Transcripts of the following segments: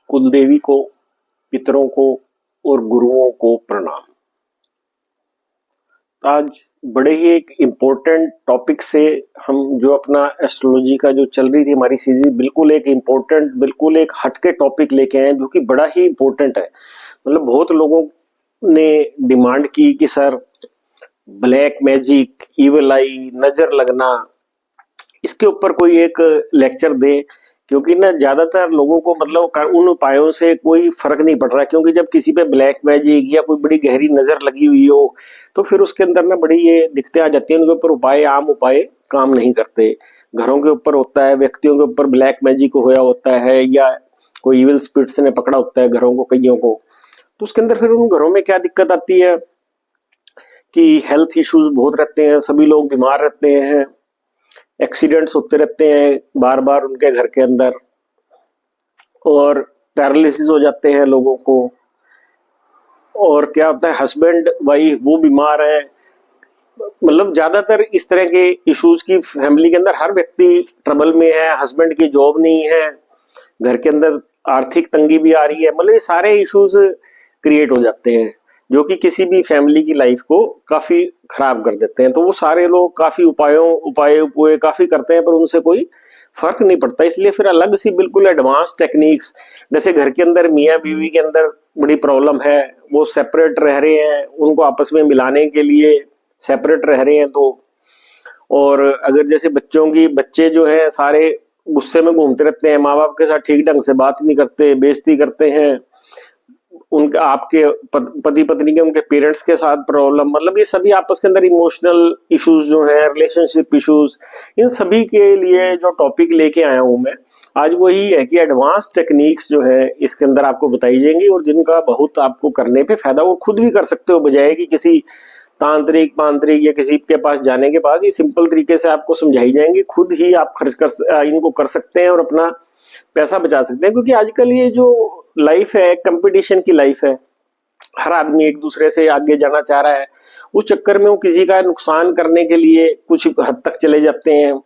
कुलदेवी को, पितरों को और गुरुओं को प्रणाम। आज बड़े ही एक इम्पोर्टेंट टॉपिक से हम जो अपना एस्ट्रोलॉजी का जो चल रही थी हमारी सीरीज, बिल्कुल एक इम्पोर्टेंट, बिल्कुल एक हटके टॉपिक लेके आए जो कि बड़ा ही इम्पोर्टेंट है। मतलब बहुत लोगों ने डिमांड की कि सर ब्लैक मैजिक, इविल आई, नजर लगना, इसके ऊपर कोई एक लेक्चर दे, क्योंकि ना ज्यादातर लोगों को मतलब उन उपायों से कोई फर्क नहीं पड़ रहा। क्योंकि जब किसी पे ब्लैक मैजिक या कोई बड़ी गहरी नजर लगी हुई हो तो फिर उसके अंदर ना बड़ी ये दिक्कतें आ जाती हैं। उनके ऊपर उपाय, आम उपाय काम नहीं करते। घरों के ऊपर होता है, व्यक्तियों के ऊपर ब्लैक मैजिक होया होता है या कोई इविल स्पिरिट्स ने पकड़ा होता है घरों को, कईयों को। तो उसके अंदर फिर उन घरों में क्या दिक्कत आती है कि हेल्थ इश्यूज बहुत रहते हैं, सभी लोग बीमार रहते हैं, एक्सीडेंट्स होते रहते हैं बार बार उनके घर के अंदर, और पैरालिसिस हो जाते हैं लोगों को। और क्या होता है, हस्बैंड वाइफ वो बीमार है। मतलब ज्यादातर इस तरह के इश्यूज की फैमिली के अंदर हर व्यक्ति ट्रबल में है। हस्बैंड की जॉब नहीं है, घर के अंदर आर्थिक तंगी भी आ रही है। मतलब ये सारे इश्यूज क्रिएट हो जाते हैं जो कि किसी भी फैमिली की लाइफ को काफी खराब कर देते हैं। तो वो सारे लोग काफी उपाय काफी करते हैं पर उनसे कोई फर्क नहीं पड़ता। इसलिए फिर अलग सी बिल्कुल एडवांस टेक्निक्स, जैसे घर के अंदर मियाँ बीवी के अंदर बड़ी प्रॉब्लम है, वो सेपरेट रह रहे हैं, उनको आपस में मिलाने के लिए सेपरेट रह रहे हैं। तो और अगर जैसे बच्चे जो है सारे गुस्से में घूमते रहते हैं, माँ बाप के साथ ठीक ढंग से बात नहीं करते, बेइज्जती करते हैं, उनके आपके पति पत्नी के उनके पेरेंट्स के साथ प्रॉब्लम, मतलब ये सभी आपस के अंदर इमोशनल इश्यूज जो है, रिलेशनशिप इश्यूज, इन सभी के लिए जो टॉपिक लेके आया हूं मैं आज वही है कि एडवांस टेक्निक्स जो है इसके अंदर आपको बताई जाएंगी और जिनका बहुत आपको करने पे फायदा, और खुद भी कर सकते हो बजाय कि किसी तांत्रिक या किसी के पास जाने के पास। ये सिंपल तरीके से आपको समझाई जाएंगी, खुद ही आप इनको कर सकते हैं और अपना पैसा बचा सकते हैं। क्योंकि आजकल ये जो लाइफ है, कंपटीशन की लाइफ है, हर आदमी एक दूसरे से आगे जाना चाह रहा है। उस चक्कर में वो किसी का नुकसान करने के लिए कुछ हद तक चले जाते हैं।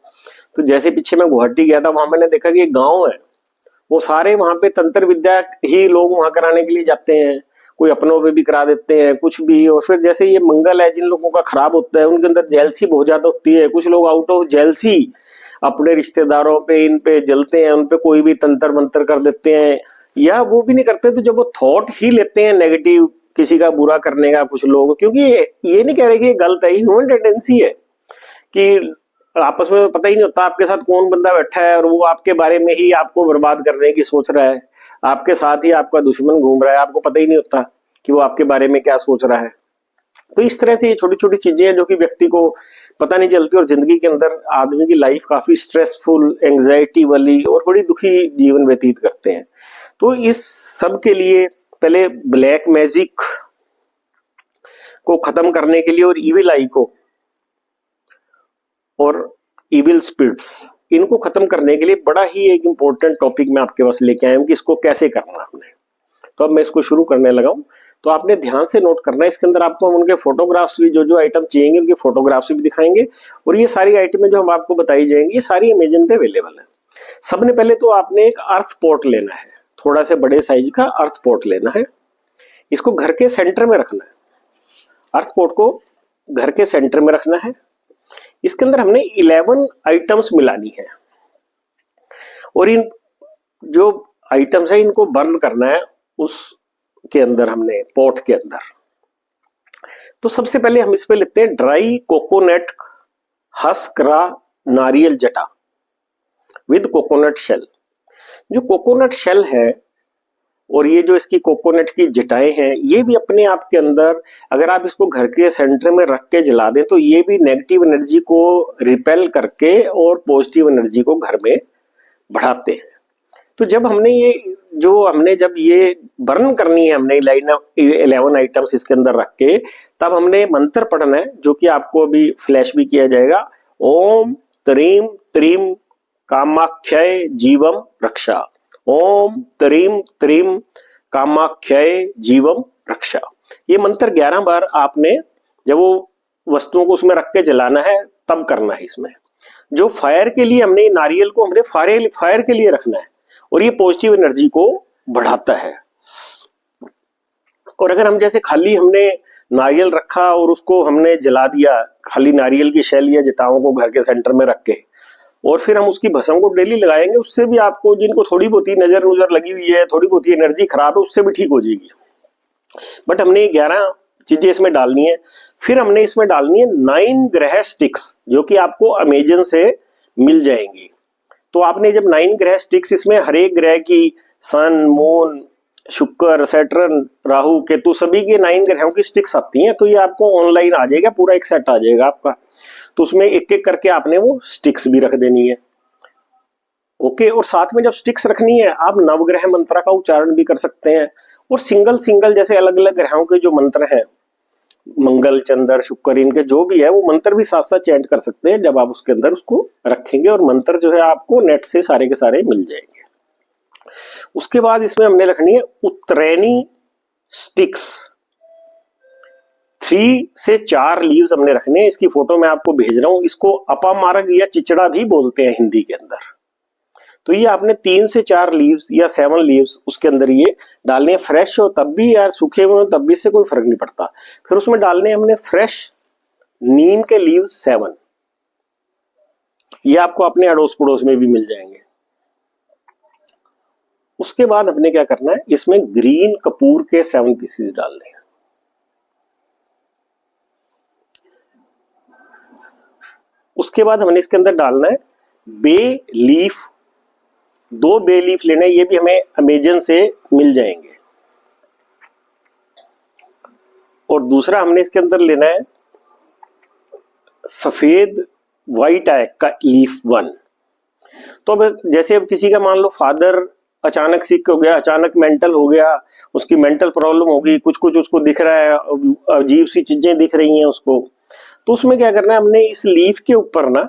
तो जैसे पीछे मैं गुवाहाटी गया था, वहां मैंने देखा कि एक गांव है, वो सारे वहां पे तंत्र विद्या ही लोग वहां कराने के लिए जाते हैं। कोई अपनों पे भी करा देते हैं कुछ भी। और फिर जैसे ये मंगल है, जिन लोगों का खराब होता है उनके अंदर जेलसी बहुत ज्यादा होती है। कुछ लोग आउट ऑफ जेलसी अपने रिश्तेदारों पे, इन पे जलते हैं, उन पे कोई भी तंत्र मंत्र कर देते हैं, या वो भी नहीं करते तो जब वो थॉट ही लेते हैं नेगेटिव किसी का बुरा करने का कुछ लोग। क्योंकि ये नहीं कह रहे कि ये गलत है, ह्यूमन टेंडेंसी है कि आपस में पता ही नहीं होता आपके साथ कौन बंदा बैठा है और वो आपके बारे में ही आपको बर्बाद करने की सोच रहा है। आपके साथ ही आपका दुश्मन घूम रहा है, आपको पता ही नहीं होता कि वो आपके बारे में क्या सोच रहा है। तो इस तरह से ये छोटी छोटी चीजें हैं जो कि व्यक्ति को पता नहीं चलती और जिंदगी के अंदर आदमी की लाइफ काफी स्ट्रेसफुल, एंग्जाइटी वाली और बड़ी दुखी जीवन व्यतीत करते हैं। तो इस सब के लिए पहले ब्लैक मैजिक को खत्म करने के लिए और इविल आई को और इविल स्पिरिट्स, इनको खत्म करने के लिए बड़ा ही एक इंपॉर्टेंट टॉपिक मैं आपके पास लेके आया हूं कि इसको कैसे करना आपने। तो अब मैं इसको शुरू करने लगा हूं। तो आपने ध्यान से नोट करना है, इसके अंदर आपको हम उनके फोटोग्राफ्स भी, जो जो आइटम चाहिए उनके फोटोग्राफ्स भी दिखाएंगे। और ये सारी आइटमें जो हम आपको बताई जाएंगी ये सारी अमेजन पे अवेलेबल है। सबने पहले तो आपने एक अर्थ पॉट लेना है, थोड़ा से बड़े साइज का अर्थ पॉट लेना है। इसको घर के सेंटर में रखना है, अर्थ पॉट को घर के सेंटर में रखना है। इसके अंदर हमने 11 आइटम्स मिलानी है और इन जो आइटम्स है इनको बर्न करना है उसके अंदर, हमने पॉट के अंदर। तो सबसे पहले हम इस पे लेते हैं ड्राई कोकोनट हस्करा नारियल जटा विद कोकोनट शेल। जो कोकोनट शेल है और ये जो इसकी कोकोनट की जटाएं हैं, ये भी अपने आप के अंदर अगर आप इसको घर के सेंटर में रख के जला दें तो ये भी नेगेटिव एनर्जी को रिपेल करके और पॉजिटिव एनर्जी को घर में बढ़ाते हैं। तो जब जब ये बर्न करनी है, हमने 11 आइटम्स इसके अंदर रख के, तब हमने मंत्र पढ़ना है जो कि आपको अभी फ्लैश भी किया जाएगा। ओम त्रीम त्रीम कामाख्याय जीवम रक्षा, ओम त्रीम त्रीम कामाख्याय जीवम रक्षा। ये मंत्र 11 बार आपने जब वो वस्तुओं को उसमें रख के जलाना है तब करना है। इसमें जो फायर के लिए हमने नारियल को हमने फायर के लिए रखना है और ये पॉजिटिव एनर्जी को बढ़ाता है। और अगर हम जैसे खाली हमने नारियल रखा और उसको हमने जला दिया, खाली नारियल की शैल या जटाओं को घर के सेंटर में रख के, और फिर हम उसकी भस्म को डेली लगाएंगे, उससे भी आपको जिनको थोड़ी बहुत ही नजर लगी हुई है, थोड़ी बहुत ही एनर्जी खराब है, उससे भी ठीक हो जाएगी। बट हमने 11 चीजें इसमें डालनी है। फिर हमने इसमें डालनी है 9 ग्रह स्टिक्स, जो कि आपको अमेजन से मिल जाएंगी। तो आपने जब 9 ग्रह स्टिक्स, इसमें हर एक ग्रह की, सन, मून, शुक्र, सैटर्न, राहु, केतु, सभी के 9 ग्रहों की स्टिक्स आती हैं। तो ये आपको ऑनलाइन आ जाएगा, पूरा एक सेट आ जाएगा आपका। तो उसमें एक एक करके आपने वो स्टिक्स भी रख देनी है। ओके। और साथ में जब स्टिक्स रखनी है, आप नवग्रह मंत्र का उच्चारण भी कर सकते हैं। और सिंगल सिंगल जैसे अलग अलग ग्रहों के जो मंत्र हैं, मंगल, चंद्र, शुक्र, इनके जो भी है, वो मंत्र भी साथ साथ चैंट कर सकते हैं जब आप उसके अंदर उसको रखेंगे। और मंत्र जो है आपको नेट से सारे के सारे मिल जाएंगे। उसके बाद इसमें हमने रखनी है उत्तरैनी स्टिक्स। 3 से 4 लीव्स हमने रखने हैं। इसकी फोटो मैं आपको भेज रहा हूं। इसको अपामार्ग या चिचड़ा भी बोलते हैं हिंदी के अंदर। तो ये आपने 3 से 4 लीव्स या 7 लीव्स उसके अंदर ये डालने हैं। फ्रेश हो तब भी, यार सूखे हुए हो तब भी, से कोई फर्क नहीं पड़ता। फिर उसमें डालने हमने फ्रेश नीम के लीव्स 7। ये आपको अपने अड़ोस पड़ोस में भी मिल जाएंगे। उसके बाद हमने क्या करना है, इसमें ग्रीन कपूर के 7 पीसेस डालने हैं। उसके बाद हमने इसके अंदर डालना है बे लीफ। 2 बे लीफ लेना है, ये भी हमें अमेजन से मिल जाएंगे। और दूसरा हमने इसके अंदर लेना है सफेद व्हाइट एग का लीफ 1। तो अब जैसे अब किसी का मान लो फादर अचानक सिक हो गया, अचानक मेंटल हो गया, उसकी मेंटल प्रॉब्लम होगी, कुछ कुछ उसको दिख रहा है, अजीब सी चीजें दिख रही हैं उसको, तो उसमें क्या करना है, हमने इस लीफ के ऊपर ना,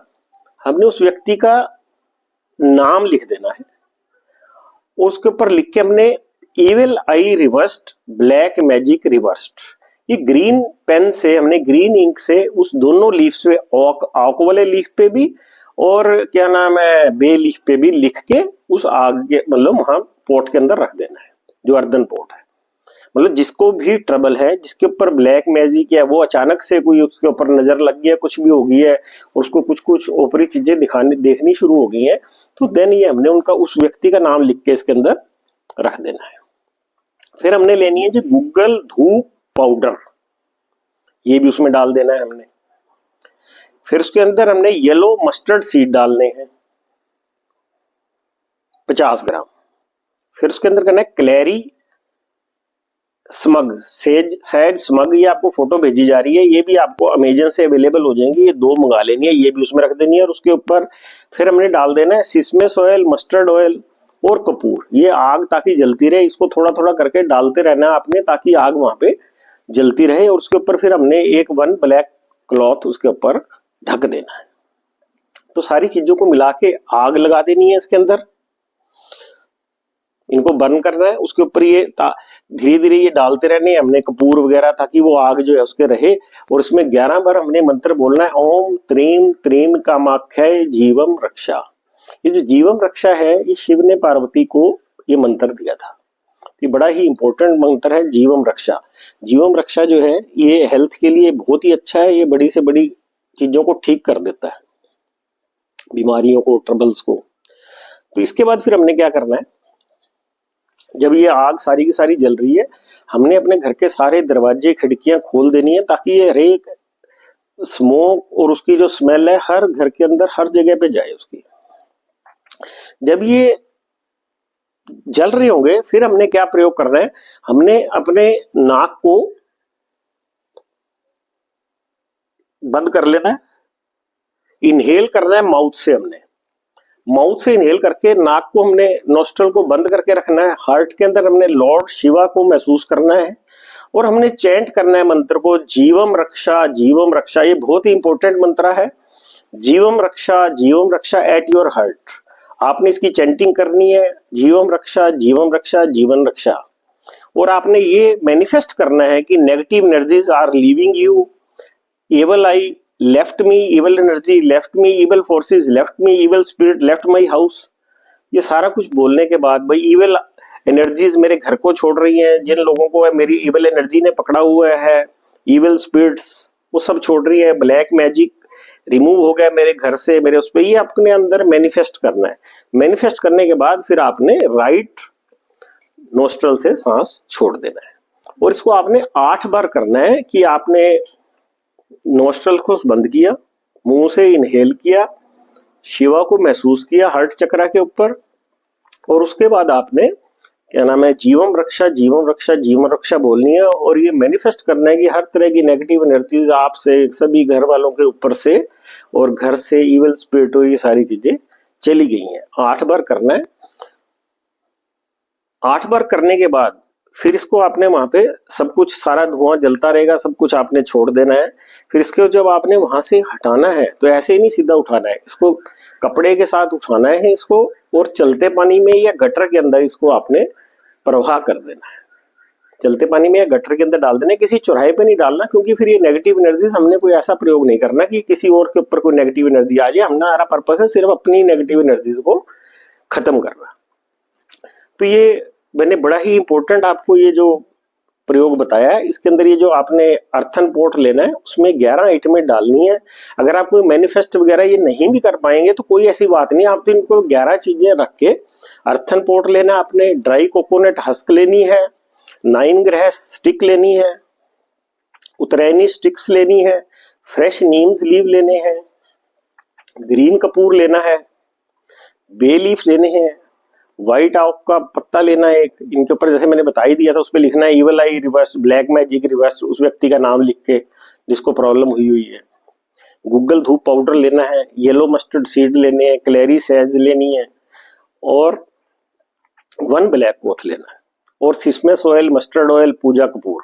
हमने उस व्यक्ति का नाम लिख देना है। उसके ऊपर लिख के हमने इविल आई रिवर्स्ड, ब्लैक मैजिक रिवर्स्ड, ये ग्रीन पेन से, हमने ग्रीन इंक से उस दोनों लीफ पे, आक वाले लीफ पे भी और क्या नाम है बे लीफ पे भी लिख के उस आगे, मतलब वहां पोट के अंदर रख देना है, जो अर्दन पोट है। मतलब जिसको भी ट्रबल है, जिसके ऊपर ब्लैक मैजिक है, वो अचानक से कोई उसके ऊपर नजर लग गया, कुछ भी हो गई है, उसको कुछ कुछ ऊपरी चीजें देखनी शुरू हो गई हैं, तो देन ये हमने उनका, उस व्यक्ति का नाम लिख के इसके अंदर रख देना है। फिर हमने लेनी है जी गूगल धूप पाउडर, ये भी उसमें डाल देना है हमने। फिर उसके अंदर हमने येलो मस्टर्ड सीड डालने हैं 50 ग्राम। फिर उसके अंदर करना है क्लेरी स्मग, सैड स्मग, ये आपको फोटो भेजी जा रही है, ये भी आपको अमेजन से अवेलेबल हो जाएंगी, ये 2 मंगा लेनी है, ये भी उसमें रख देनी है। और उसके ऊपर फिर हमने डाल देना है सिसमेस ऑयल, मस्टर्ड ऑयल और कपूर, ये आग ताकि जलती रहे, इसको थोड़ा थोड़ा करके डालते रहना है आपने, ताकि आग वहां पे जलती रहे। और उसके ऊपर फिर हमने एक 1 ब्लैक क्लॉथ उसके ऊपर ढक देना है। तो सारी चीजों को मिला के आग लगा देनी है इसके अंदर, इनको बर्न करना है। उसके ऊपर ये धीरे धीरे ये डालते रहने हैं हमने कपूर वगैरह, ताकि वो आग जो है उसके रहे। और इसमें 11 बार हमने मंत्र बोलना है, ओम त्रीम त्रीम कामाख्याय जीवम रक्षा। ये जो जीवम रक्षा है, ये शिव ने पार्वती को ये मंत्र दिया था। ये बड़ा ही इंपॉर्टेंट मंत्र है जीवम रक्षा। जीवम रक्षा जो है ये हेल्थ के लिए बहुत ही अच्छा है, ये बड़ी से बड़ी चीजों को ठीक कर देता है, बीमारियों को, ट्रबल्स को। तो इसके बाद फिर हमने क्या करना है, जब ये आग सारी की सारी जल रही है, हमने अपने घर के सारे दरवाजे खिड़कियां खोल देनी है, ताकि ये हर एक स्मोक और उसकी जो स्मेल है हर घर के अंदर हर जगह पे जाए उसकी। जब ये जल रहे होंगे, फिर हमने क्या प्रयोग करना है, हमने अपने नाक को बंद कर लेना है, इनहेल करना है माउथ से। हमने माउथ से इनहेल करके नाक को, हमने नोस्ट्रल को बंद करके रखना है। हार्ट के अंदर हमने लॉर्ड शिवा को महसूस करना है और हमने चैंट करना है मंत्र को, जीवम रक्षा जीवम रक्षा। ये बहुत ही इंपॉर्टेंट मंत्र है, जीवम रक्षा एट योर हार्ट। आपने इसकी चैंटिंग करनी है, जीवम रक्षा जीवन रक्षा। और आपने ये मैनिफेस्ट करना है कि negative energies are leaving you, evil eye left me, evil energy left me, evil forces left me, evil spirit left my house। ये सारा कुछ बोलने के बाद, भाई evil एनर्जीज मेरे घर को छोड़ रही हैं, जिन लोगों को मेरी इविल एनर्जी ने पकड़ा हुआ है, इविल स्पिरिट्स वो सब छोड़ रही है, ब्लैक मैजिक रिमूव हो गया मेरे घर से, मेरे उस पे, ये अपने अंदर मैनिफेस्ट करना है। मैनिफेस्ट करने के बाद फिर आपने राइट नोस्ट्रल से सांस छोड़ देना है और इसको आपने 8 बार करना है कि आपने नोस्ट्रल को बंद किया, मुंह से इनहेल किया, शिवा को महसूस किया हार्ट चक्रा के ऊपर, और उसके बाद आपने क्या नाम है जीवम रक्षा जीवम रक्षा जीवम रक्षा बोलनी है और ये मैनिफेस्ट करना है कि हर तरह की नेगेटिव एनर्जीज आपसे, सभी घर वालों के ऊपर से और घर से इविल स्पिरिट और ये सारी चीजें चली गई हैं। 8 बार करना है। 8 बार करने के बाद फिर इसको आपने वहां पे सब कुछ, सारा धुआं जलता रहेगा, सब कुछ आपने छोड़ देना है। फिर इसके जब आपने वहां से हटाना है तो ऐसे ही नहीं सीधा उठाना है, इसको कपड़े के साथ उठाना है इसको, और चलते पानी में या गटर के अंदर इसको आपने प्रवाह कर देना है। चलते पानी में या गटर के अंदर डाल देना है, किसी चौराहे पे नहीं डालना, क्योंकि फिर ये नेगेटिव एनर्जी, हमने कोई ऐसा प्रयोग नहीं करना कि किसी और के ऊपर कोई नेगेटिव एनर्जी आ जाए। हमारा पर्पस है सिर्फ अपनी नेगेटिव एनर्जीज को खत्म करना। तो ये मैंने बड़ा ही इंपॉर्टेंट आपको ये जो प्रयोग बताया है, इसके अंदर ये जो आपने अर्थन पोर्ट लेना है उसमें 11 आइटमें डालनी है। अगर आप कोई मैनिफेस्ट वगैरह ये नहीं भी कर पाएंगे तो कोई ऐसी बात नहीं, आप तो इनको 11 चीजें रख के अर्थन पोर्ट लेना, आपने ड्राई कोकोनट हस्क लेनी है, 9 ग्रह स्टिक लेनी है, उतरैनी स्टिक्स लेनी है, फ्रेश नीम्स लीव लेने हैं, ग्रीन कपूर लेना है, बे लीफ लेने हैं, व्हाइट आउक का पत्ता लेना है एक, इनके ऊपर जैसे मैंने बता ही दिया था उस पर लिखना है इवल आई रिवर्स, ब्लैक मैजिक रिवर्स, उस व्यक्ति का नाम लिख के जिसको प्रॉब्लम हुई है। गूगल धूप पाउडर लेना है, येलो मस्टर्ड सीड लेने हैं, क्लेरी सेज लेनी है और 1 ब्लैक कोथ लेना है और सिसमस ऑयल, मस्टर्ड ऑयल, पूजा कपूर।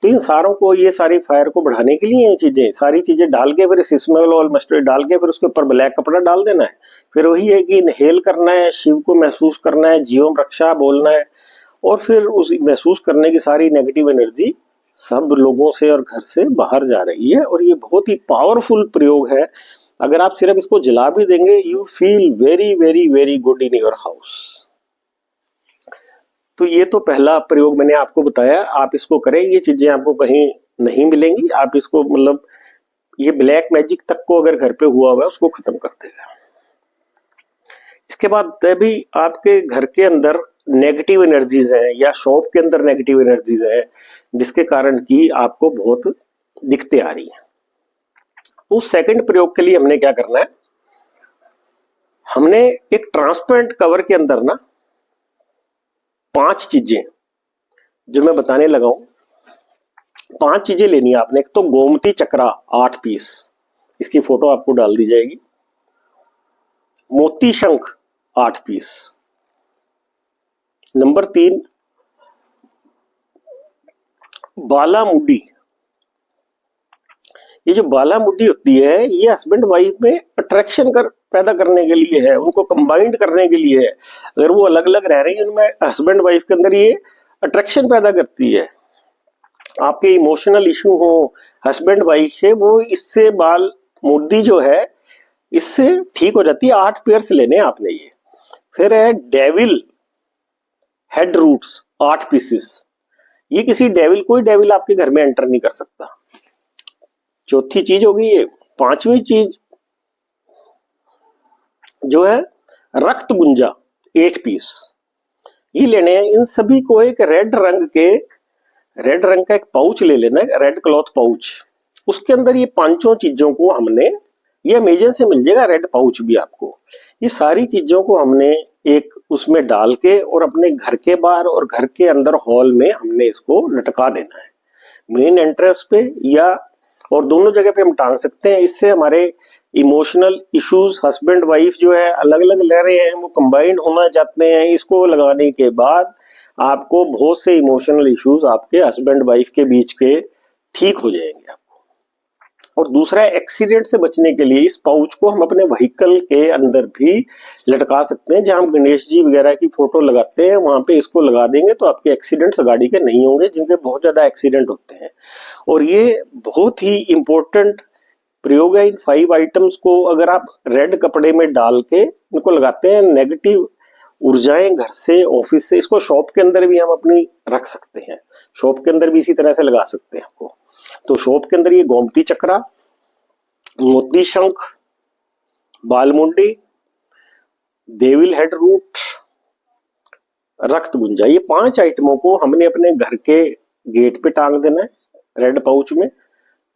तो इन सारों को, ये सारी फायर को बढ़ाने के लिए ये चीजें, सारी चीजें डाल के फिर सिसमल ऑयल मस्टर्ड डाल के फिर उसके ऊपर ब्लैक कपड़ा डाल देना है। फिर वही है कि इनहेल करना है, शिव को महसूस करना है, जीवम रक्षा बोलना है और फिर उस महसूस करने की सारी नेगेटिव एनर्जी सब लोगों से और घर से बाहर जा रही है। और ये बहुत ही पावरफुल प्रयोग है। अगर आप सिर्फ इसको जला भी देंगे, you feel very very very good in your house. तो ये तो पहला प्रयोग मैंने आपको बताया, आप इसको करें, ये चीजें आपको कहीं नहीं मिलेंगी। आप इसको मतलब ये ब्लैक मैजिक तक को अगर घर पे हुआ हुआ है उसको खत्म कर देगा। इसके बाद तभी आपके घर के अंदर नेगेटिव एनर्जीज हैं या शॉप के अंदर नेगेटिव एनर्जीज है जिसके कारण की आपको बहुत दिक्कतें आ रही हैं। उस सेकंड प्रयोग के लिए हमने क्या करना है, हमने एक ट्रांसपेरेंट कवर के अंदर ना 5 चीजें जो मैं बताने लगा हूं, 5 चीजें लेनी है आपने। एक तो गोमती चक्रा 8 पीस, इसकी फोटो आपको डाल दी जाएगी। मोती शंख 8 पीस। नंबर 3 बाला मुड्डी। ये जो बाला मुड्डी होती है ये हस्बैंड वाइफ में अट्रैक्शन पैदा करने के लिए है, उनको कंबाइंड करने के लिए है। अगर वो अलग अलग रह रही है उनमें हस्बैंड वाइफ के अंदर ये अट्रैक्शन पैदा करती है। आपके इमोशनल इशू हो हस्बैंड वाइफ से, वो इससे बाल मुड्डी जो है इससे ठीक हो जाती है। 8 पेयर्स लेने आपने ये। फिर है डेविल हेड रूट्स 8 पीसेस। ये किसी डेविल, कोई डेविल आपके घर में एंटर नहीं कर सकता। चौथी चीज होगी ये। 5वीं चीज जो है रक्त गुंजा 8 पीस, ये लेने हैं। इन सभी को एक रेड रंग का एक पाउच ले लेना है, रेड क्लॉथ पाउच। उसके अंदर ये 5 चीजों को हमने, ये अमेजन से मिल जाएगा रेड पाउच भी आपको। ये सारी चीजों को हमने एक उसमें डाल के और अपने घर के बाहर और घर के अंदर हॉल में हमने इसको लटका देना है, मेन एंट्रेंस पे या और दोनों जगह पे हम टांग सकते हैं। इससे हमारे इमोशनल इश्यूज, हस्बैंड वाइफ जो है अलग अलग रह रहे हैं वो कंबाइंड होना चाहते हैं, इसको लगाने के बाद आपको बहुत से इमोशनल इश्यूज आपके हस्बैंड वाइफ के बीच के ठीक हो जाएंगे आपको। और दूसरा, एक्सीडेंट से बचने के लिए इस पाउच को हम अपने व्हीकल के अंदर भी लटका सकते हैं। जहां हम गणेश जी वगैरह की फोटो लगाते हैं वहां पे इसको लगा देंगे तो आपके एक्सीडेंट्स गाड़ी के नहीं होंगे, जिनके बहुत ज्यादा एक्सीडेंट होते हैं। और ये बहुत ही इंपॉर्टेंट प्रयोग है। इन 5 आइटम्स को अगर आप रेड कपड़े में डाल के इनको लगाते हैं, नेगेटिव ऊर्जाएं घर से, ऑफिस से, इसको शॉप के अंदर भी हम अपनी रख सकते हैं, शॉप के अंदर भी इसी तरह से लगा सकते हैं आपको। तो शॉप के अंदर ये गोमती चक्रा, मोती शंख, बालमुंडी, देविल हेड रूट, रक्त गुंजा, ये 5 आइटमों को हमने अपने घर के गेट पे टांग देना है, रेड पाउच में,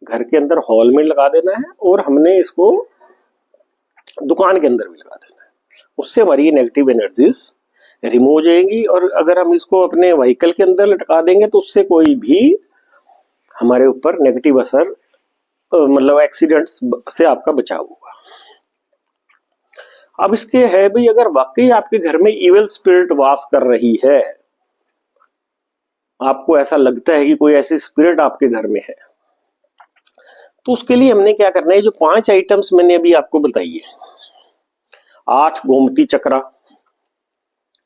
घर के अंदर हॉल में लगा देना है, और हमने इसको दुकान के अंदर भी लगा देना है। उससे हमारी नेगेटिव एनर्जीज रिमूव हो जाएंगी। और अगर हम इसको अपने व्हीकल के अंदर लटका देंगे तो उससे कोई भी हमारे ऊपर नेगेटिव असर, मतलब एक्सीडेंट्स से आपका बचाव होगा। अब इसके है भाई, अगर वाकई आपके घर में इविल स्पिरिट वास कर रही है, आपको ऐसा लगता है कि कोई ऐसी स्पिरिट आपके घर में है, तो उसके लिए हमने क्या करना है, जो 5 आइटम्स मैंने अभी आपको बताई है, 8 गोमती चक्रा,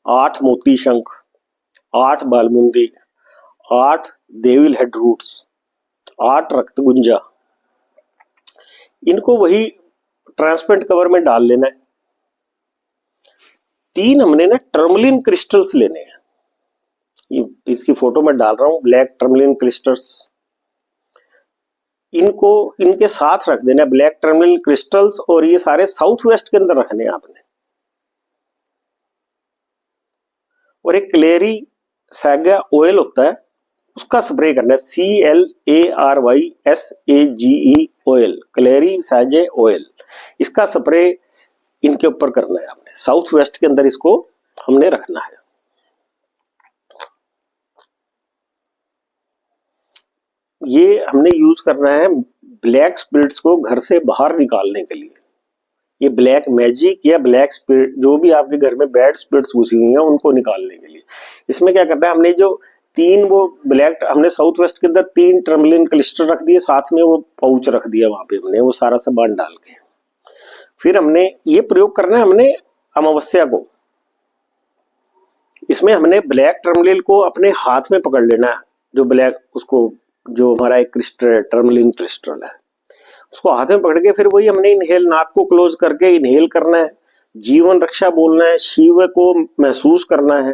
8 मोती शंख, 8 बालमुंदी, 8 देविल हेड रूट्स, 8 रक्त गुंजा, इनको वही ट्रांसपेरेंट कवर में डाल लेना है। 3 हमने ना टर्मलिन क्रिस्टल्स लेने हैं, इसकी फोटो में डाल रहा हूं, ब्लैक टर्मलिन क्रिस्टल्स, इनको इनके साथ रख देना है, ब्लैक टर्मलिन क्रिस्टल्स, और ये सारे साउथ वेस्ट के अंदर रखने हैं आपने। और एक क्लेरी सैगा ऑयल होता है, उसका स्प्रे करना है, CLARYSAGE ऑयल, क्लेरी सैजे ऑयल, इसका स्प्रे इनके ऊपर करना है आपने, साउथ वेस्ट के अंदर इसको हमने रखना है। ये हमने यूज करना है ब्लैक स्पिरिट्स को घर से बाहर निकालने के लिए। ये ब्लैक मैजिक या ब्लैक स्पिरिट, जो भी आपके घर में बैड स्पिरिट्स घुसी हुई हैं, उनको निकालने के लिए इसमें क्या करना है, हमने जो 3 वो ब्लैक, हमने साउथ वेस्ट के अंदर 3 टर्मलिन क्लिस्टर रख दिए, साथ में वो पाउच रख दिया वहां पे हमने वो सारा सामान डाल के। फिर हमने ये प्रयोग करना है, हमने अमावस्या को, इसमें हमने ब्लैक टर्मलिन को अपने हाथ में पकड़ लेना है, जो ब्लैक, उसको जो हमारा एक क्रिस्टल है, टर्मलिन क्रिस्टल है, उसको हाथ में पकड़ के फिर वही हमने इनहेल, नाक को क्लोज करके इनहेल करना है, जीवन रक्षा बोलना है, शिव को महसूस करना है,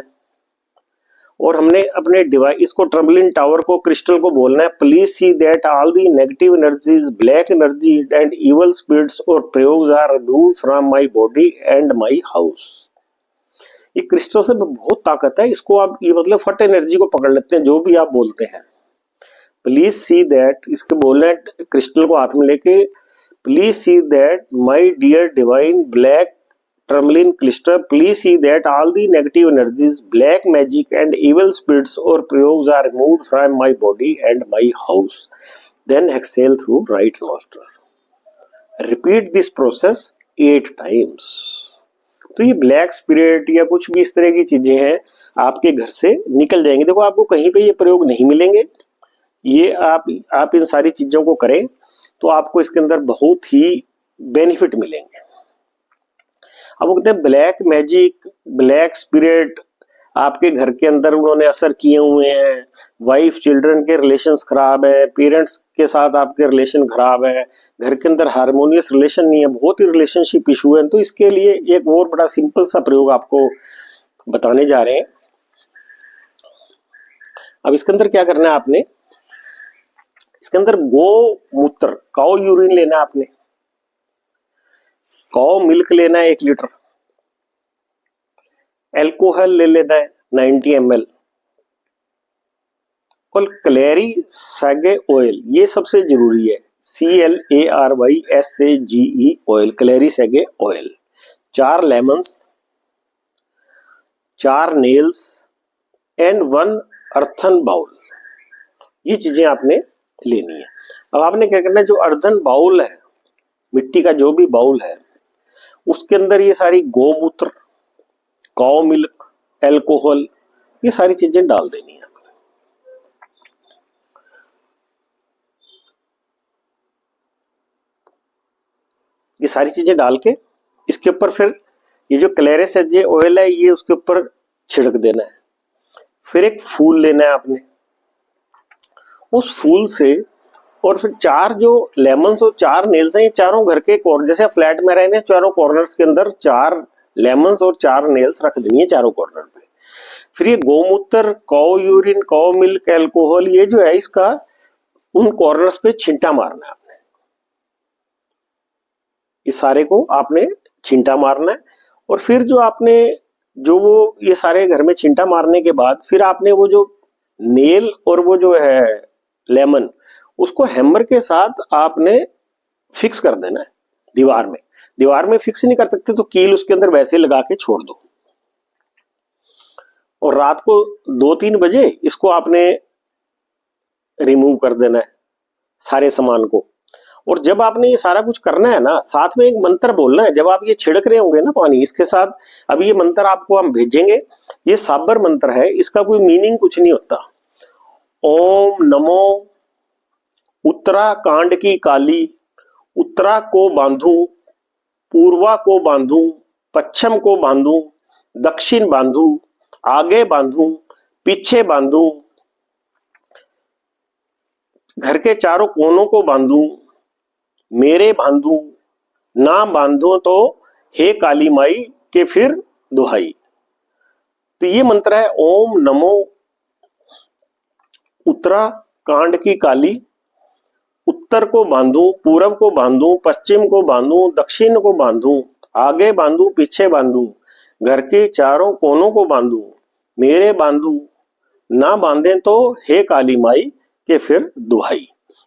और हमने अपने डिवाइस, इसको टर्मलिन टावर को, क्रिस्टल को बोलना है, please see that all the negative energies, black energy and evil spirits और प्रयोग्स are removed from my body and my house. ये क्रिस्टल से बहुत ताकत है, इसको आप, ये मतलब फट एनर्जी को पकड़ लेते हैं, जो भी आप बोलते हैं, प्लीज सी दैट, इसके बोलना है क्रिस्टल को हाथ में लेके, please see that my dear divine black tourmaline crystal, please see that all the negative energies, black magic and evil spirits और प्रयोग्स are removed from my body and my house, then exhale through right nostril, repeat this process 8 times. तो ये black spirit या कुछ भी इस तरह की चीजें हैं, आपके घर से निकल जाएंगे। देखो, आपको कहीं पे ये प्रयोग नहीं मिलेंगे, ये आप इन सारी चीजों को करें तो आपको इसके अंदर बहुत ही बेनिफिट मिलेंगे। अब वो कहते हैं ब्लैक मैजिक, ब्लैक स्पिरिट आपके घर के अंदर उन्होंने असर किए हुए हैं, वाइफ चिल्ड्रन के रिलेशंस खराब है, पेरेंट्स के साथ आपके रिलेशन खराब है, घर के अंदर हार्मोनियस रिलेशन नहीं है, बहुत ही रिलेशनशिप इशू है, तो इसके लिए एक और बड़ा सिंपल सा प्रयोग आपको बताने जा रहे हैं। अब इसके अंदर क्या करना है आपने, इसके अंदर गौमूत्र, काउ यूरिन लेना है आपने, काउ मिल्क लेना है 1 लीटर, एल्कोहल ले लेना है 90 ml, और क्लेरी सैगे ऑयल, ये सबसे जरूरी है, CLARYSAGE oil, clary sage oil, 4 lemons, 4 nails and 1 earthen bowl, ये चीजें आपने लेनी है। अब आपने क्या करना है, जो अर्धन बाउल है, मिट्टी का जो भी बाउल है, उसके अंदर ये सारी गौमूत्र, काउ मिल्क, एल्कोहल, ये सारी चीजें डाल देनी है। ये सारी चीजें डाल के इसके ऊपर फिर ये जो क्लेरेसेजे ऑयल है, ये उसके ऊपर छिड़क देना है। फिर एक फूल लेना है आपने, उस फूल से, और फिर 4 जो लेमन्स और 4 नेल्स हैं, ये चारों घर के जैसे फ्लैट में रहने, चारों कॉर्नर्स के अंदर 4 लेमन्स और 4 नेल्स रख देनी है चारों कॉर्नर पे। फिर ये गोमूत्र, कौ यूरिन, कौ मिल्क, एल्कोहल, ये जो है इसका उन कॉर्नर्स पे छींटा मारना है आपने। इस सारे को आपने छींटा मारना है। और फिर जो आपने जो वो ये सारे घर में छींटा मारने के बाद फिर आपने वो जो नेल और वो जो है लेमन, उसको हैमर के साथ आपने फिक्स कर देना है दीवार में। दीवार में फिक्स नहीं कर सकते तो कील उसके अंदर वैसे लगा के छोड़ दो। और रात को 2-3 बजे इसको आपने रिमूव कर देना है सारे सामान को। और जब आपने ये सारा कुछ करना है ना, साथ में एक मंत्र बोलना है जब आप ये छिड़क रहे होंगे ना पानी इसके साथ। अब ये मंत्र आपको हम भेजेंगे, ये साबर मंत्र है, इसका कोई मीनिंग कुछ नहीं होता। ओम नमो उत्तराकांड की काली, उत्तरा को बांधू, पूर्वा को बांधू, पश्चिम को बांधू, दक्षिण बांधू, आगे बांधू, पीछे बांधू, घर के चारों कोनों को बांधू, मेरे बांधू, ना बांधो तो हे काली माई के फिर दुहाई। तो ये मंत्र है ओम नमो उत्तराकांड की काली, उत्तर को बांधू, पूर्व को बांधू, पश्चिम को बांधू, दक्षिण को बांधू, आगे बांधू, पीछे बांधू, घर के चारों कोनों को बांधू, मेरे बांधू, ना बांधे तो हे काली माई के फिर दुहाई।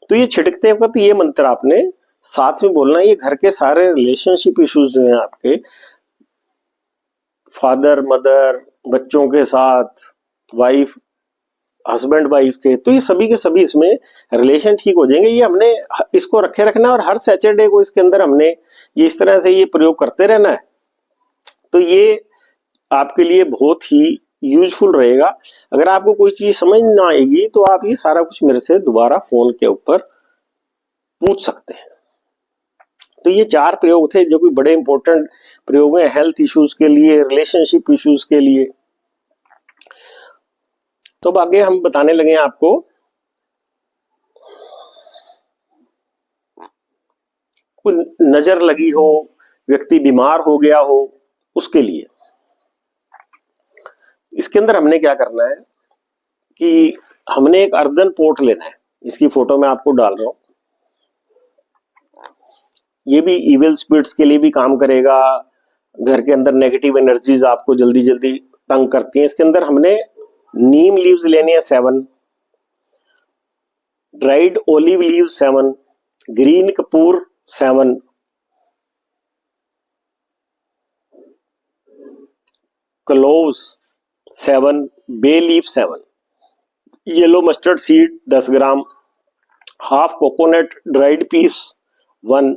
तो ये छिड़कते वक्त ये मंत्र आपने साथ में बोलना। ये घर के सारे रिलेशनशिप इश्यूज जो हैं आपके, फादर मदर, बच्चों के साथ, वाइफ हस्बैंड वाइफ के, तो ये सभी के सभी इसमें रिलेशन ठीक हो जाएंगे। ये हमने इसको रखे रखना और हर सैटरडे को इसके अंदर हमने ये इस तरह से ये प्रयोग करते रहना है। तो ये आपके लिए बहुत ही यूजफुल रहेगा। अगर आपको कोई चीज समझ ना आएगी तो आप ये सारा कुछ मेरे से दोबारा फोन के ऊपर पूछ सकते हैं। तो ये 4 प्रयोग थे जो कि बड़े इंपॉर्टेंट प्रयोग हैं हेल्थ इश्यूज के लिए, रिलेशनशिप इश्यूज के लिए। तो अब आगे हम बताने लगे हैं आपको कोई नजर लगी हो, व्यक्ति बीमार हो गया हो, उसके लिए इसके अंदर हमने क्या करना है कि हमने एक अर्दन पोट लेना है। इसकी फोटो मैं आपको डाल रहा हूं। ये भी इविल स्पिरिट्स के लिए भी काम करेगा। घर के अंदर नेगेटिव एनर्जीज आपको जल्दी जल्दी तंग करती हैं। इसके अंदर हमने नीम लीव्स लेने हैं 7, ड्राइड ओलिव लीव्स 7, ग्रीन कपूर 7, cloves 7, bay leaf 7, yellow mustard seed 10 gram, half coconut dried piece 1,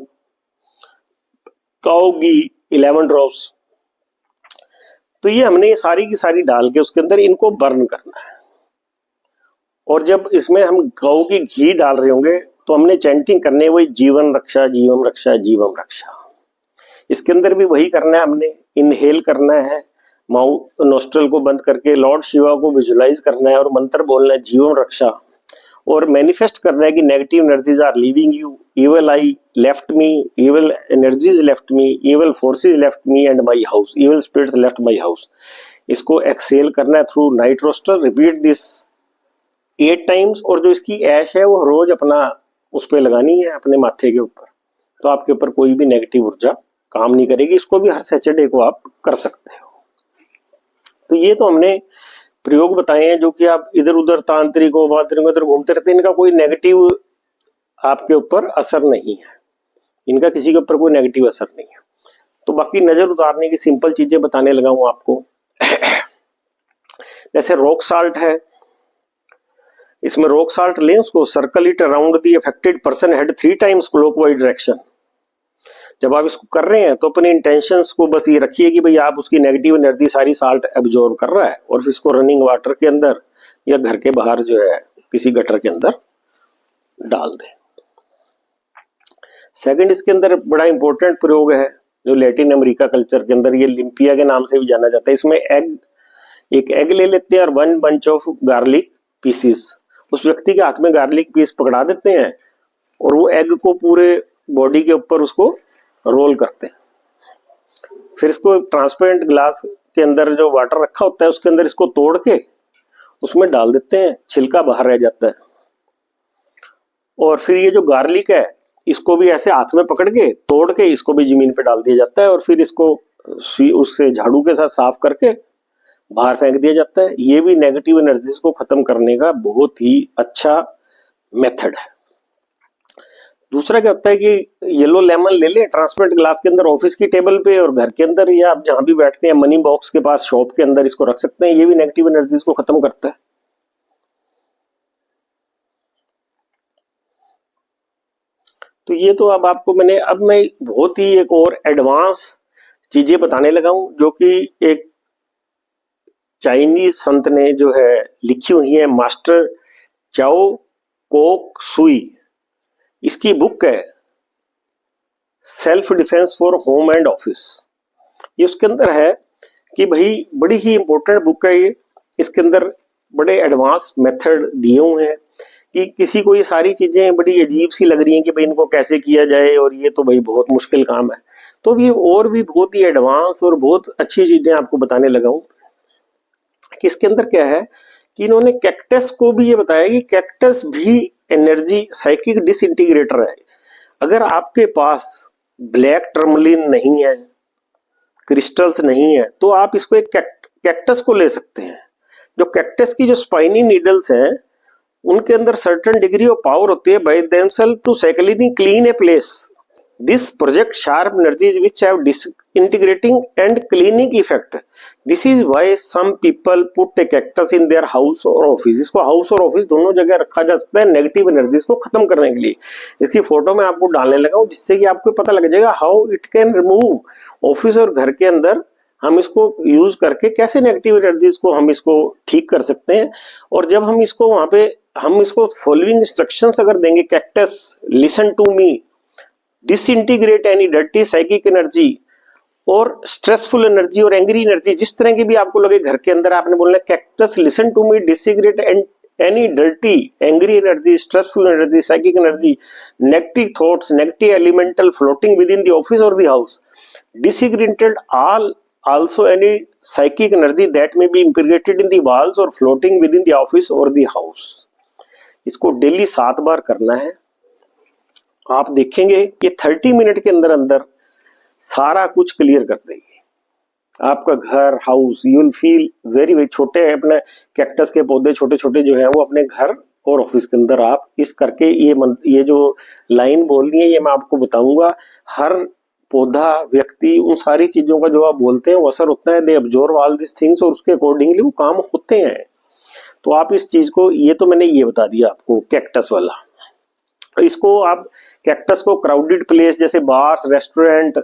cow घी 11 ड्रॉप्स। तो ये हमने सारी की सारी डाल के उसके अंदर इनको बर्न करना है। और जब इसमें हम काऊ की घी डाल रहे होंगे तो हमने चैंटिंग करनी है वही जीवन रक्षा, जीवन रक्षा, जीवन रक्षा। इसके अंदर भी वही करना है, हमने इनहेल करना है माउथ नोस्ट्रल को बंद करके, लॉर्ड शिवा को विजुलाइज करना है और मंत्र बोलना है जीवन रक्षा। और मैनिफेस्ट करना है कि negative energies are leaving you, evil I left me, evil energies left me, evil forces left me and my house, evil spirits left my house. इसको एक्सेल करना है through night roster. Repeat this 8 times. और जो इसकी ऐश है वो रोज अपना उस पर लगानी है अपने माथे के ऊपर, तो आपके ऊपर कोई भी नेगेटिव ऊर्जा काम नहीं करेगी। इसको भी हर सैटरडे को आप कर सकते हो। तो ये तो हमने प्रयोग बताए हैं जो कि आप इधर उधर तांत्रिकों वांत्रिकों इधर घूमते रहते हैं, इनका कोई नेगेटिव आपके ऊपर असर नहीं है, इनका किसी के ऊपर कोई नेगेटिव असर नहीं है। तो बाकी नजर उतारने की सिंपल चीजें बताने लगा हूं आपको। जैसे रॉक साल्ट है, इसमें रॉक साल्ट लें, उसको circle it around the affected person head 3 times clockwise direction. जब आप इसको कर रहे हैं तो अपने इंटेंशंस को बस ये रखिए कि भाई आप उसकी नेगेटिव एनर्जी सारी साल्ट एब्जॉर्ब कर रहा है, और फिर इसको रनिंग वाटर के अंदर या घर के बाहर जो है किसी गटर के अंदर डाल दें। सेकंड, इसके अंदर बड़ा इंपॉर्टेंट प्रयोग है जो लैटिन अमेरिका कल्चर के अंदर ये लिम्पिया के नाम से भी जाना जाता है। इसमें एक एग ले लेते हैं और 1 बंच ऑफ गार्लिक पीसीस, उस व्यक्ति के हाथ में गार्लिक पीस पकड़ा देते हैं और वो एग को पूरे बॉडी के ऊपर उसको रोल करते हैं। फिर इसको ट्रांसपेरेंट ग्लास के अंदर जो वाटर रखा होता है उसके अंदर इसको तोड़ के उसमें डाल देते हैं, छिलका बाहर रह जाता है। और फिर ये जो गार्लिक है इसको भी ऐसे हाथ में पकड़ के तोड़ के इसको भी जमीन पे डाल दिया जाता है और फिर इसको उससे झाड़ू के साथ साफ करके बाहर फेंक दिया जाता है। ये भी नेगेटिव एनर्जीज को खत्म करने का बहुत ही अच्छा मेथड है। दूसरा क्या होता है कि येलो लेमन ले लें ट्रांसपेरेंट ग्लास के अंदर ऑफिस की टेबल पे और घर के अंदर या आप जहां भी बैठते हैं मनी बॉक्स के पास शॉप के अंदर इसको रख सकते हैं। ये भी नेगेटिव एनर्जीज को खत्म करता है। तो ये तो अब आपको मैं बहुत ही एक और एडवांस चीजें बताने लगा हूं जो कि एक चाइनीज संत ने जो है लिखी हुई है, मास्टर चाओ कोक सुई। इसकी बुक है self defence for home and office. ये उसके अंदर है कि भाई बड़ी ही इंपॉर्टेंट बुक है ये। इसके अंदर बड़े एडवांस मेथड दिए हुए हैं कि किसी को ये सारी चीजें बड़ी अजीब सी लग रही हैं कि भाई इनको कैसे किया जाए और ये तो भाई बहुत मुश्किल काम है। तो ये और भी बहुत ही एडवांस और बहुत अच्छी चीजें आपको बताने लगा हूं कि इसके अंदर क्या है कि इन्होंने कैक्टस को भी ये बताया कि कैक्टस भी एनर्जी साइकिक डिसइंटीग्रेटर है। अगर आपके पास ब्लैक टर्मलिन नहीं है, क्रिस्टल्स नहीं है, तो आप इसको एक कैक्टस को ले सकते हैं। जो कैक्टस की जो स्पाइनी नीडल्स हैं उनके अंदर सर्टेन डिग्री ऑफ पावर होती है by themselves to cyclically clean a place. This project sharp energies which have disintegrating and cleaning effect. This is why some people put a cactus in their house or office. इसको house और office दोनों जगह रखा जा सकता है negative energies को खत्म करने के लिए। इसकी फोटो मैं आपको डालने लगा हूं जिससे कि आपको पता लग जाएगा how it can remove. Office और घर के अंदर हम इसको यूज करके कैसे नेगेटिव एनर्जीज को हम इसको ठीक कर सकते हैं। और जब हम इसको वहां पे हम इसको फॉलोइंग इंस्ट्रक्शंस अगर देंगे, cactus listen to me, disintegrate any dirty psychic energy और स्ट्रेसफुल एनर्जी और एंग्री एनर्जी, जिस तरह की भी आपको लगे घर के अंदर आपने बोलना cactus listen to me disintegrate and any dirty angry energy, stressful energy, psychic energy, negative thoughts, negative elemental floating within the office और the house, disintegrated all also any psychic energy that may be impregnated in the walls or floating within the office or the house। इसको daily 7 बार करना है। आप देखेंगे ये 30 minute के अंदर अंदर सारा कुछ क्लियर कर देगी। आपका घर, house, you will feel very very छोटे अपने कैक्टस के पौधे छोटे छोटे जो है वो अपने घर और ऑफिस के अंदर आप इस करके ये जो लाइन बोलनी है ये मैं आपको बताऊंगा। हर पौधा, व्यक्ति, उन सारी चीजों का जो आप बोलते हैं वो असर होता है। दे अब्जॉर्ब ऑल दिस थिंग्स और उसके अकॉर्डिंगली वो काम होते हैं। तो आप इस चीज को, ये तो मैंने ये बता दिया आपको कैक्टस वाला। इसको आप कैक्टस को क्राउडेड प्लेस जैसे बार्स, रेस्टोरेंट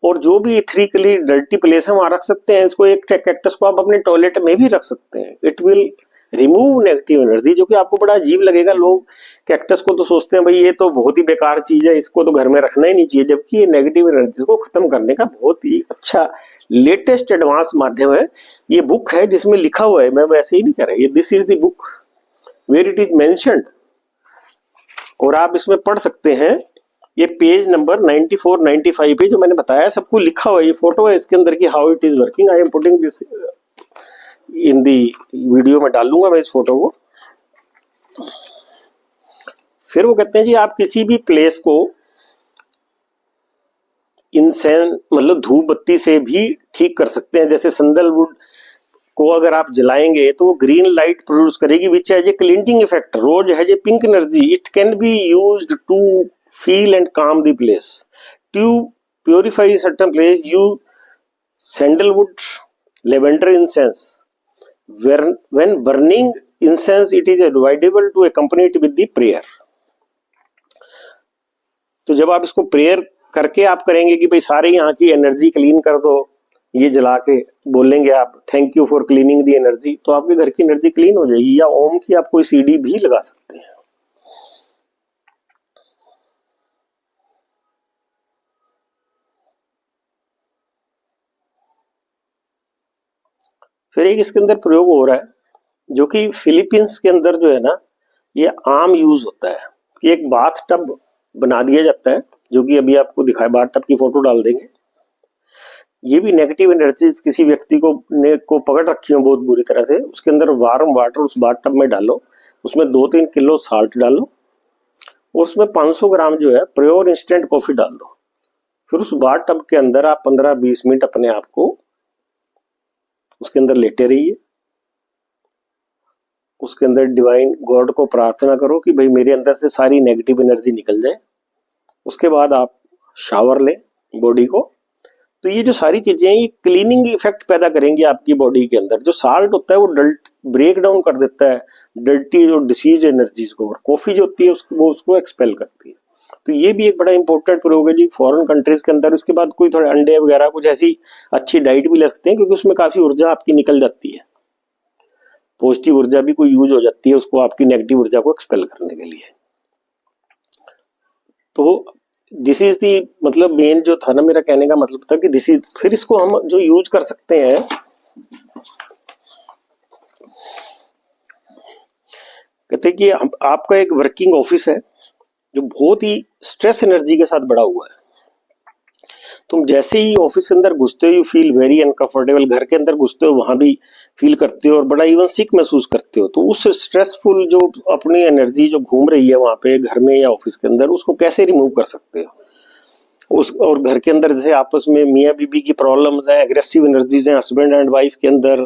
और जो भी इथेरिकली डर्टी प्लेस है वहां रख सकते हैं। इसको एक कैक्टस को आप अपने टॉयलेट में भी रख सकते हैं। It will remove negative energy, जो कि आपको बड़ा अजीब लगेगा। लोग कैक्टस को तो सोचते हैं भाई ये तो बहुत ही बेकार चीज है, इसको तो घर में रखना ही नहीं चाहिए, जबकि ये नेगेटिव एनर्जी को खत्म करने का बहुत ही अच्छा लेटेस्ट एडवांस माध्यम है। ये बुक है जिसमें लिखा हुआ है, मैं वैसे ही नहीं कर रहा, ये this is the book where it is mentioned और आप इसमें पढ़ सकते हैं। ये पेज नंबर 94 95 पे जो मैंने बताया सबको लिखा हुआ है। ये फोटो है इसके अंदर की how it is working. I am putting this in the video में डालूंगा मैं इस फोटो को। फिर वो कहते हैं जी आप किसी भी प्लेस को इंसेंस मतलब धूप बत्ती से भी ठीक कर सकते हैं। जैसे संदलवुड को अगर आप जलाएंगे तो वो ग्रीन लाइट प्रोड्यूस करेगी which has a cleaning effect. Rose has a pink energy. It can be used to feel and calm the place. To purify certain place you sandalwood lavender incense. When burning incense, it is advisable to accompany it with the prayer। तो जब आप इसको prayer करके आप करेंगे कि भाई सारे यहाँ की एनर्जी क्लीन कर दो, ये जला के बोलेंगे आप thank you for cleaning the energy, तो आपके घर की एनर्जी क्लीन हो जाएगी। या ओम की आप कोई सीडी भी लगा सकते हैं। फिर एक इसके अंदर प्रयोग हो रहा है जो कि फिलीपींस के अंदर जो है ना ये आम यूज होता है कि एक बाथ टब बना दिया जाता है, जो कि अभी आपको दिखाया, बाथ टब की फोटो डाल देंगे। ये भी नेगेटिव एनर्जीज किसी व्यक्ति को पकड़ रखी हो बहुत बुरी तरह से, उसके अंदर वार्म वाटर उस बाथ टब में डालो, उसमें 2-3 किलो साल्ट डालो और उसमें 500 ग्राम जो है प्योर इंस्टेंट कॉफी डाल दो। फिर उस बाथ टब के अंदर आप 15-20 मिनट अपने आप को उसके अंदर लेटे रहिए। उसके अंदर डिवाइन गॉड को प्रार्थना करो कि भाई मेरे अंदर से सारी नेगेटिव एनर्जी निकल जाए। उसके बाद आप शावर लें बॉडी को। तो ये जो सारी चीजें ये क्लीनिंग इफेक्ट पैदा करेंगी आपकी बॉडी के अंदर। जो साल्ट होता है वो ब्रेक डाउन कर देता है डर्टी जो डिसीज एनर्जीज को, और कॉफी जो होती है वो उसको एक्सपेल करती है। तो ये भी एक बड़ा इंपॉर्टेंट प्रयोग है जी फॉरेन कंट्रीज के अंदर। उसके बाद कोई थोड़े अंडे वगैरह कुछ ऐसी अच्छी डाइट भी ले सकते हैं, क्योंकि उसमें काफी ऊर्जा आपकी निकल जाती है, पॉजिटिव ऊर्जा भी कोई यूज हो जाती है उसको आपकी नेगेटिव ऊर्जा को एक्सपेल करने के लिए। तो दिस इज दी मतलब मेन जो था ना, मेरा कहने का मतलब था कि दिस इज, फिर इसको हम जो यूज कर सकते हैं, कहते हैं कि आपका एक वर्किंग ऑफिस है जो बहुत ही स्ट्रेस एनर्जी के साथ बड़ा हुआ है। तुम जैसे ही ऑफिस के अंदर घुसते हो यू फील वेरी अनकंफर्टेबल, घर के अंदर घुसते हो वहां भी फील करते हो और बड़ा इवन सिक महसूस करते हो। तो उस स्ट्रेसफुल जो अपनी एनर्जी जो घूम रही है वहां पे घर में या ऑफिस के अंदर, उसको कैसे रिमूव कर सकते हो। और घर के अंदर जैसे आपस में मियाँ बीबी की प्रॉब्लम्स हैं, एग्रेसिव एनर्जीज हैं हस्बैंड एंड वाइफ के अंदर,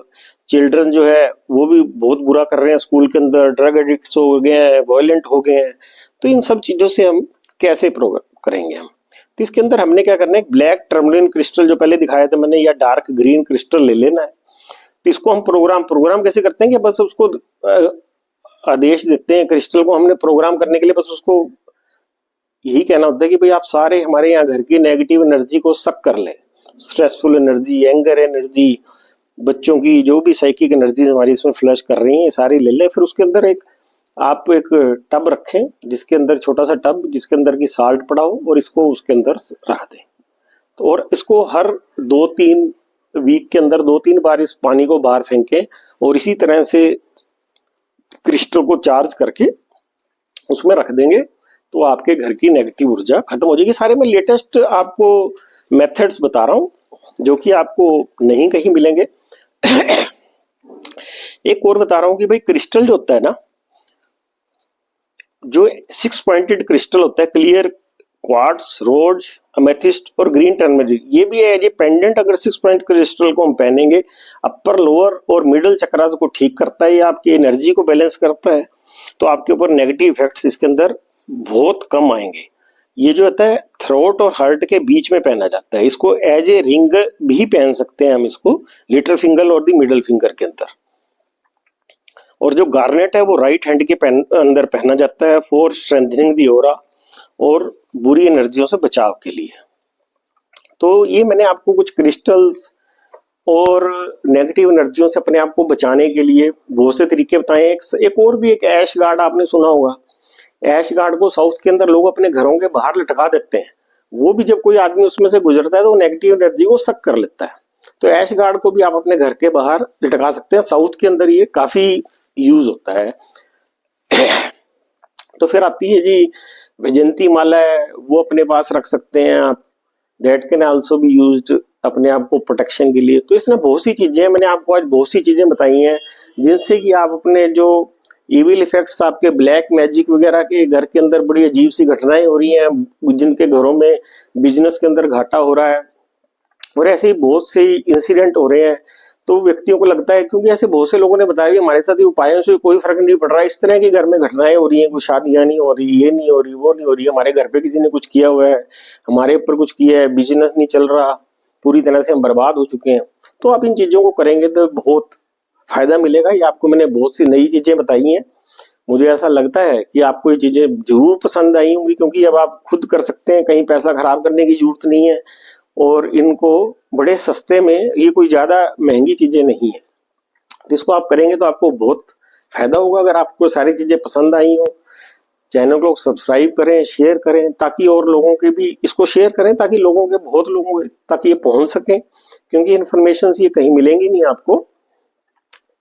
चिल्ड्रन जो है वो भी बहुत बुरा कर रहे हैं स्कूल के अंदर, ड्रग एडिक्ट्स हो गए हैं, वायलेंट हो गए हैं। तो इन सब चीजों से हम कैसे प्रोग्राम करेंगे हम। तो इसके अंदर हमने क्या करना है, एक ब्लैक टर्मलिन क्रिस्टल जो पहले दिखाया था मैंने, या डार्क ग्रीन क्रिस्टल ले लेना है। तो इसको हम प्रोग्राम कैसे करते हैं कि बस उसको आदेश देते हैं क्रिस्टल को हमने प्रोग्राम करने के लिए, बस उसको यही कहना होता है कि भाई आप सारे हमारे यहाँ घर की नेगेटिव एनर्जी को सक कर ले, स्ट्रेसफुल एनर्जी, एंगर एनर्जी, बच्चों की जो भी साइकिक एनर्जीज हमारी इसमें फ्लश कर रही हैं सारी ले लें। फिर उसके अंदर आप एक टब रखें जिसके अंदर, छोटा सा टब जिसके अंदर की साल्ट पड़ा हो, और इसको उसके अंदर रख दें। तो और इसको हर 2-3 वीक के अंदर 2-3 बार इस पानी को बाहर फेंकें और इसी तरह से क्रिस्टल को चार्ज करके उसमें रख देंगे तो आपके घर की नेगेटिव ऊर्जा खत्म हो जाएगी। सारे मैं लेटेस्ट आपको मेथड्स बता रहा हूं जो कि आपको नहीं कहीं मिलेंगे। एक और बता रहा हूं कि भाई क्रिस्टल जो होता है ना, जो 6 पॉइंटेड क्रिस्टल होता है, क्लियर क्वार्ट्ज, रोज, अमेथिस्ट और ग्रीन टर्मरिक, ये भी है ये पेंडेंट। अगर 6 पॉइंट क्रिस्टल को हम पहनेंगे, अपर लोअर और मिडल चक्रास को ठीक करता है, ये आपकी एनर्जी को बैलेंस करता है, तो आपके ऊपर नेगेटिव इफेक्ट्स इसके अंदर बहुत कम आएंगे। ये जो होता है थ्रोट और हार्ट के बीच में पहना जाता है, इसको एज ए रिंग भी पहन सकते हैं हम इसको, लिटिल फिंगर और दी मिडल फिंगर के अंदर। और जो गार्नेट है वो राइट हैंड के अंदर पहना जाता है फॉर स्ट्रेंथनिंग दी ऑरा और बुरी एनर्जियों से बचाव के लिए। तो ये मैंने आपको कुछ क्रिस्टल्स और नेगेटिव एनर्जियों से अपने आप को बचाने के लिए बहुत से तरीके बताए। एक और भी एक ऐश गार्ड आपने सुना होगा। ऐश गार्ड को साउथ के अंदर लोग अपने घरों के बाहर लटका देते हैं। वो भी जब कोई आदमी उसमें से गुजरता है तो नेगेटिव एनर्जी को सक कर लेता है। तो ऐश गार्ड को भी आप अपने घर के बाहर लटका सकते हैं। साउथ के अंदर ये काफी यूज होता है। तो फिर आती है जी वैजयंती माला है, वो अपने पास रख सकते हैं आप। That can also be used अपने आप को प्रोटेक्शन के लिए। तो इसमें बहुत सी चीजें, मैंने आपको आज बहुत सी चीजें बताई हैं जिनसे कि आप अपने जो इविल इफेक्ट्स, आपके ब्लैक मैजिक वगैरह के घर के अंदर बड़ी अजीब सी घटनाएं हो रही हैं, जिनके घरों में बिजनेस के अंदर घाटा हो रहा है और ऐसे ही बहुत से इंसिडेंट हो रहे हैं। तो व्यक्तियों को लगता है, क्योंकि ऐसे बहुत से लोगों ने बताया कि हमारे साथ ये उपायों से कोई फर्क नहीं पड़ रहा है, इस तरह के घर में घटनाएं हो रही हैं, कोई शादियां नहीं हो रही, ये नहीं हो रही, वो नहीं हो रही, हमारे घर पे किसी ने कुछ किया हुआ है, हमारे ऊपर कुछ किया है, बिजनेस नहीं चल रहा, पूरी तरह से हम बर्बाद हो चुके हैं। तो आप इन चीजों को करेंगे तो बहुत फायदा मिलेगा। ये आपको मैंने बहुत सी नई चीजें बताई हैं। मुझे ऐसा लगता है कि आपको ये चीजें जरूर पसंद आई होंगी, क्योंकि अब आप खुद कर सकते हैं, कहीं पैसा खराब करने की जरूरत नहीं है और इनको बड़े सस्ते में, ये कोई ज्यादा महंगी चीजें नहीं है। तो इसको आप करेंगे तो आपको बहुत फायदा होगा। अगर आपको सारी चीजें पसंद आई हो, चैनल को सब्सक्राइब करें, शेयर करें, ताकि और लोगों के भी इसको शेयर करें, ताकि लोगों के, बहुत लोगों तक ये पहुंच सके, क्योंकि इन्फॉर्मेशन ये कहीं मिलेंगी नहीं आपको।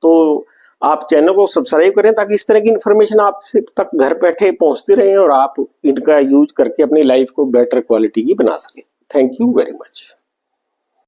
तो आप चैनल को सब्सक्राइब करें ताकि इस तरह की इन्फॉर्मेशन आप तक घर बैठे पहुंचती रहे और आप इनका यूज करके अपनी लाइफ को बेटर क्वालिटी की बना सकें। Thank you very much.